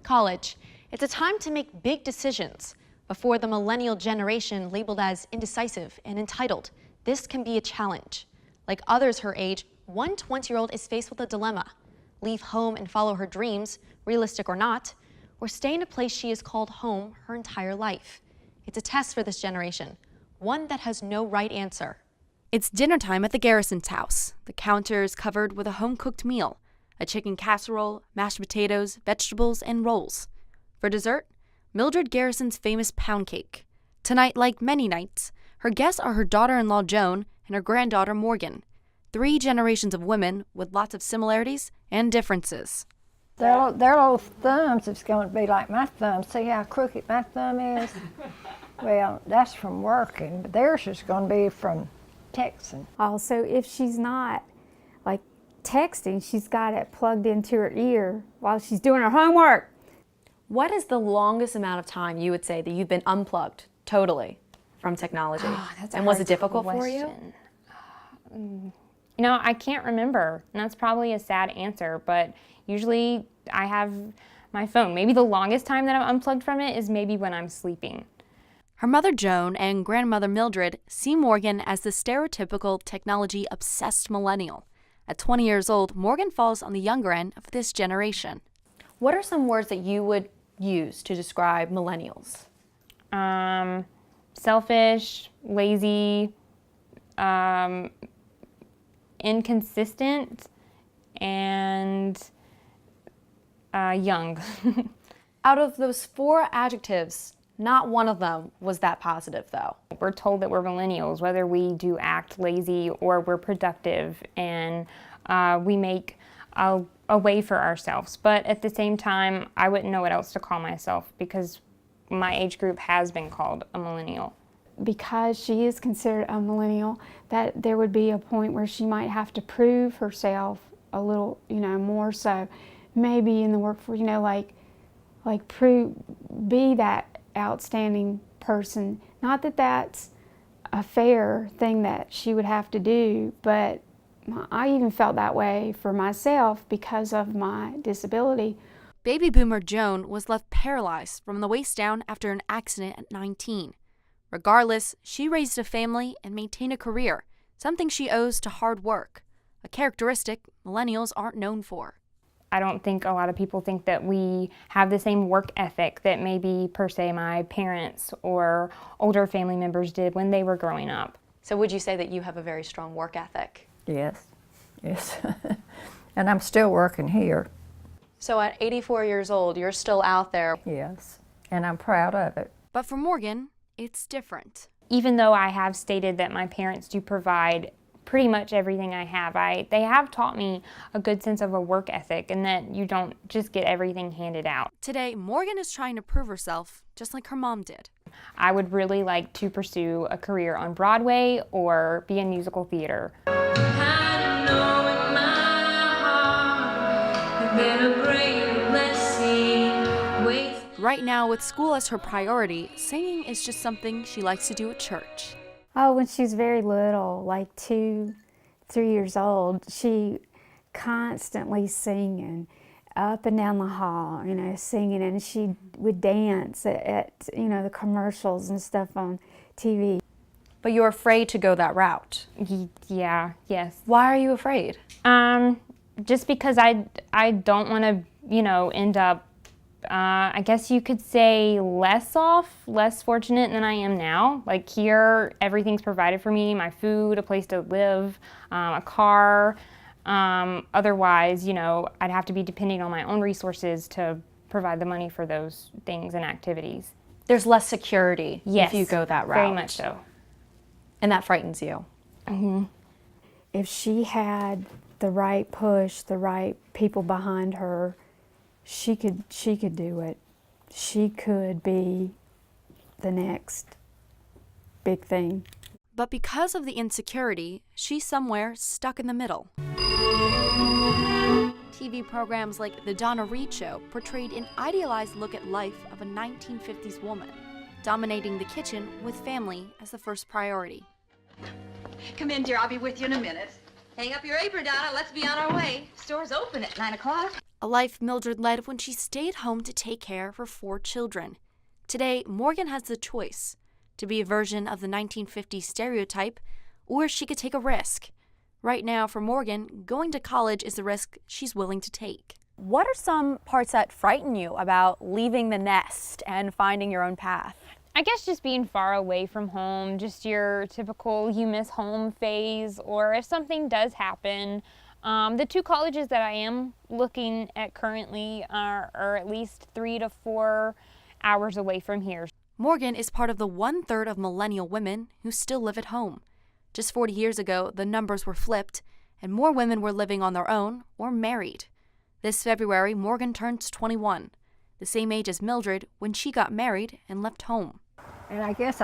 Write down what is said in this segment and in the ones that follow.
College. It's a time to make big decisions. Before the millennial generation labeled as indecisive and entitled, this can be a challenge. Like others her age, one 20-year-old is faced with a dilemma. Leave home and follow her dreams, realistic or not, or stay in a place she has called home her entire life. It's a test for this generation, one that has no right answer. It's dinner time at the Garrison's house. The counter is covered with a home-cooked meal, a chicken casserole, mashed potatoes, vegetables, and rolls. For dessert, Mildred Garrison's famous pound cake. Tonight, like many nights, her guests are her daughter-in-law Joan and her granddaughter Morgan. 3 generations of women with lots of similarities and differences. Their little thumbs is going to be like my thumb. See how crooked my thumb is? Well, that's from working, but theirs is going to be from texting. Also, if she's not like texting, she's got it plugged into her ear while she's doing her homework. What is the longest amount of time you would say that you've been unplugged totally from technology? And was it difficult for you? You know, I can't remember, and that's probably a sad answer, but usually I have my phone. Maybe the longest time that I'm unplugged from it is maybe when I'm sleeping. Her mother Joan and grandmother Mildred see Morgan as the stereotypical technology-obsessed millennial. At 20 years old, Morgan falls on the younger end of this generation. What are some words that you would use to describe millennials? Selfish, lazy, inconsistent, and young. Out of those 4 adjectives, not one of them was that positive, though. We're told that we're millennials, whether we do act lazy or we're productive, and we make a way for ourselves. But at the same time, I wouldn't know what else to call myself because my age group has been called a millennial. Because she is considered a millennial, that there would be a point where she might have to prove herself a little, more so. Maybe in the workforce, be that outstanding person. Not that that's a fair thing that she would have to do, but I even felt that way for myself because of my disability. Baby boomer Joan was left paralyzed from the waist down after an accident at 19. Regardless, she raised a family and maintained a career, something she owes to hard work, a characteristic millennials aren't known for. I don't think a lot of people think that we have the same work ethic that maybe, per se, my parents or older family members did when they were growing up. So would you say that you have a very strong work ethic? Yes. And I'm still working here. So at 84 years old, you're still out there. Yes, and I'm proud of it. But for Morgan, it's different. Even though I have stated that my parents do provide pretty much everything I have, they have taught me a good sense of a work ethic and that you don't just get everything handed out. Today, Morgan is trying to prove herself, just like her mom did. I would really like to pursue a career on Broadway or be in musical theater. Right now, with school as her priority, singing is just something she likes to do at church. Oh, when she was very little, like 2, 3 years old, she constantly singing up and down the hall, singing, and she would dance at the commercials and stuff on TV. But you're afraid to go that route. Yes. Why are you afraid? Just because I don't want to, end up, I guess you could say less fortunate than I am now. Like here, everything's provided for me, my food, a place to live, a car. Otherwise, I'd have to be depending on my own resources to provide the money for those things and activities. There's less security if you go that route. Very much so. And that frightens you. Mm-hmm. If she had the right push, the right people behind her, she could do it. She could be the next big thing. But because of the insecurity, she's somewhere stuck in the middle. TV programs like The Donna Reed Show portrayed an idealized look at life of a 1950s woman, dominating the kitchen with family as the first priority. Come in, dear. I'll be with you in a minute. Hang up your apron, Donna. Let's be on our way. Store's open at 9 o'clock. a life Mildred led when she stayed home to take care of her 4 children. Today, Morgan has the choice to be a version of the 1950s stereotype, or she could take a risk. Right now, for Morgan, going to college is the risk she's willing to take. What are some parts that frighten you about leaving the nest and finding your own path? I guess just being far away from home, just your typical you miss home phase, or if something does happen. The 2 colleges that I am looking at currently are at least 3 to 4 hours away from here. Morgan is part of the 1/3 of millennial women who still live at home. Just 40 years ago, the numbers were flipped, and more women were living on their own or married. This February, Morgan turns 21, the same age as Mildred when she got married and left home. And I guess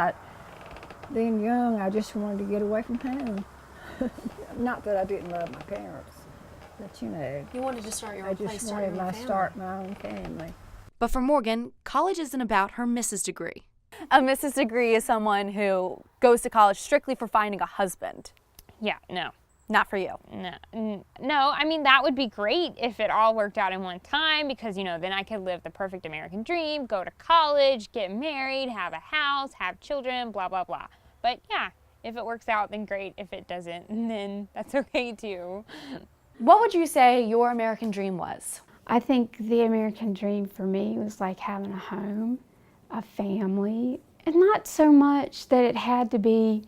being young, I just wanted to get away from home. Not that I didn't love my parents, but you know. You wanted to start your own I place, just start your wanted own to family. start my own family. But for Morgan, college isn't about her Mrs. degree. A Mrs. degree is someone who goes to college strictly for finding a husband. Yeah, no. Not for you. No, I mean, that would be great if it all worked out in one time because, you know, then I could live the perfect American dream, go to college, get married, have a house, have children, blah, blah, blah. But yeah, if it works out, then great. If it doesn't, then that's okay too. What would you say your American dream was? I think the American dream for me was like having a home, a family, and not so much that it had to be,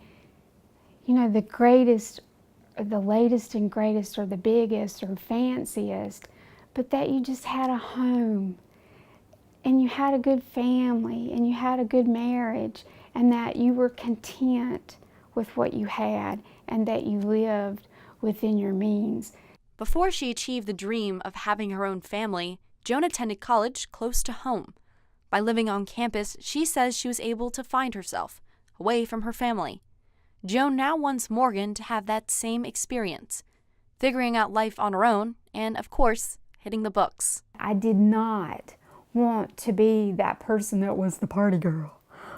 you know, the greatest or the latest and greatest or the biggest or fanciest, but that you just had a home and you had a good family and you had a good marriage and that you were content with what you had and that you lived within your means. Before she achieved the dream of having her own family, Joan attended college close to home. By living on campus, she says she was able to find herself, away from her family. Joan now wants Morgan to have that same experience, figuring out life on her own and, of course, hitting the books. I did not want to be that person that was the party girl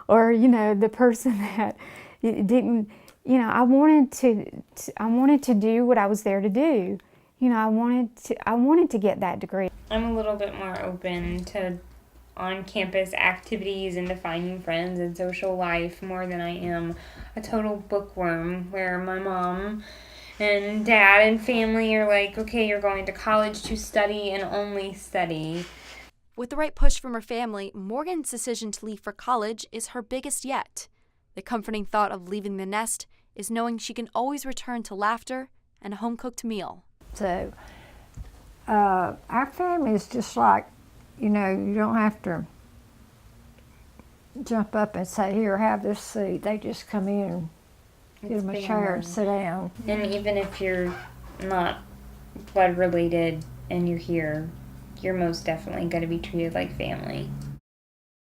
or, you know, the person that didn't, you know, I wanted to do what I was there to do. You know, I wanted to get that degree. I'm a little bit more open to on-campus activities and to finding friends and social life more than I am a total bookworm where my mom and dad and family are like, okay, you're going to college to study and only study. With the right push from her family, Morgan's decision to leave for college is her biggest yet. The comforting thought of leaving the nest is knowing she can always return to laughter and a home-cooked meal. So our family is just like, you know, you don't have to jump up and say, here, have this seat. They just come in and give them a chair and sit down. And even if you're not blood related and you're here, you're most definitely going to be treated like family.